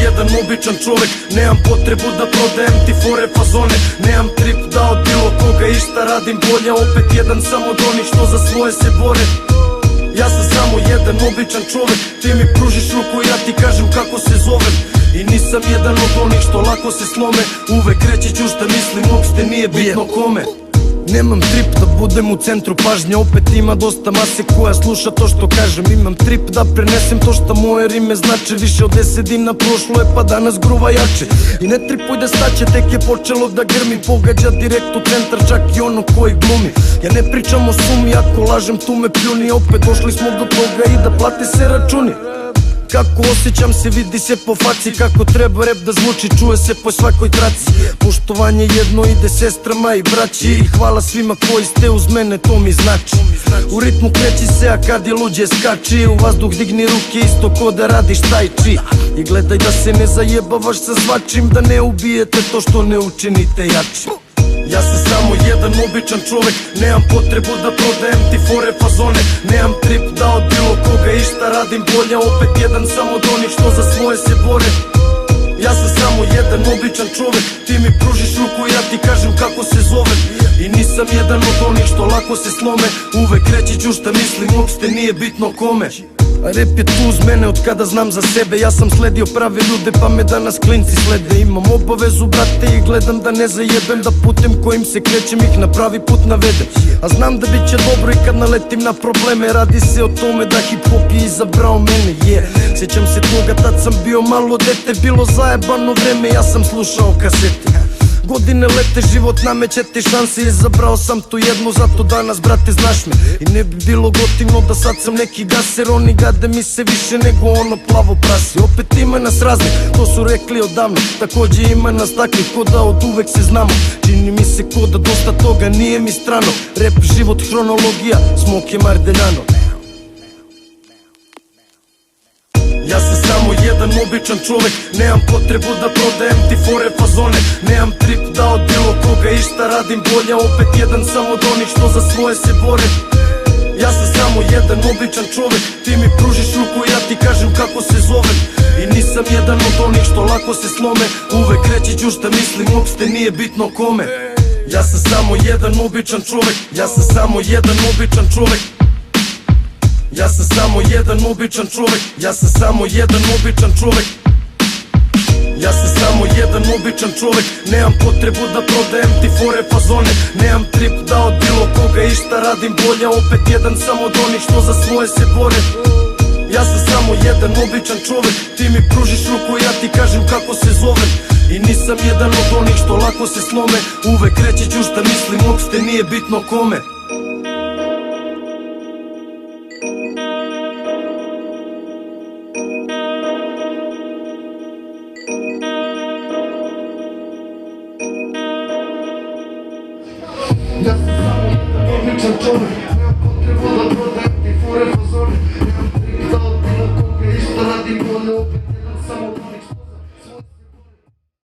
jedan običan čovek, nemam potrebu da prodajem ti fore fazone. Nemam trip da od bilo koga išta radim bolje, opet jedan samo od onih što za svoje se bore. Ja sam samo jedan običan čovek, ti mi pružiš ruku, ja ti kažem kako se zovem. I nisam jedan od onih što lako se slome, uvek reći ću šta mislim, uopšte nije bitno kome. Nemam trip da budem u centru pažnje, opet ima dosta mase koja sluša to što kažem. Imam trip da prenesem to što moje rime znače, više od 10 godina prošlo je pa danas gruva jače. I ne tripuj da staće, tek je počelo da grmi, pogađa direkt u centar, čak i ono koji glumi. Ja ne pričam o sumi, ako lažem tu me pljuni, opet došli smo do toga i da plate se računi. Kako osjećam se vidi se po faci, kako treba rep da zvuči čuje se po svakoj traci. Poštovanje jedno ide sestrama i braći, i hvala svima koji ste uz mene, to mi znači. U ritmu kreći se, a kad je luđe skači, u vazduh digni ruke isto ko da radiš tai chi. I gledaj da se ne zajebavaš sa svačim, da ne ubijete to što ne učinite jačim. Ja sam samo jedan običan čovek, nemam potrebu da prodajem ti fore fazone. Nemam trip da od bilo koga išta radim bolje, opet jedan samo od onih što za svoje se bore. Ja sam samo jedan običan čovek, ti mi pružiš ruku, ja ti kažem kako se zovem. I nisam jedan od onih što lako se slome, uvek reći ću šta mislim, uopšte nije bitno kome. A rep je tu uz mene od kada znam za sebe, ja sam sledio prave ljude pa me danas klinci slede. Imam obavezu brate i gledam da ne zajebem, da putem kojim se krećem ih na pravi put navedem. A znam da bit će dobro i kad naletim na probleme, radi se o tome da hip hop je izabrao mene, Sjećam se toga, tad sam bio malo dete, bilo zajebano vreme, ja sam slušao kasete. Godine lete, život nameće te šanse, izabrao sam tu jednu, zato danas brate znaš me. I ne bi bilo gotivno da sad sam neki gaser, oni gade mi se više nego ono plavo prase. Opet ima nas raznih, to su rekli odavno, takođe ima nas takvih ko da od uvek se znamo. Čini mi se ko da dosta toga nije mi strano, rep, život, hronologija, Smoke Mardeljano. Ja sam samo jedan običan čovek, nemam potrebu da prodajem ti fore fazone. Nemam trip da od bilo koga išta radim bolje, opet jedan samo od onih što za svoje se bore. Ja sam samo jedan običan čovek, ti mi pružiš ruku, ja ti kažem kako se zovem. I nisam jedan od onih što lako se slome, uvek reći ću šta mislim, uopšte nije bitno kome. Ja sam samo jedan običan čovek, ja sam samo jedan običan čovek. Ja sam samo jedan običan čovek, ja sam samo jedan običan čovek. Ja sam samo jedan običan čovek, nemam potrebu da prodajem ti fore fazone. Nemam trip da od bilo koga išta radim bolje, opet jedan samo od onih što za svoje se bore. Ja sam samo jedan običan čovek, ti mi pružiš ruku, ja ti kažem kako se zovem. I nisam jedan od onih što lako se slome, uvek reći ću šta mislim, uopšte nije bitno kome. Ja sam samo običan čovek, nemam potrebu da prodajem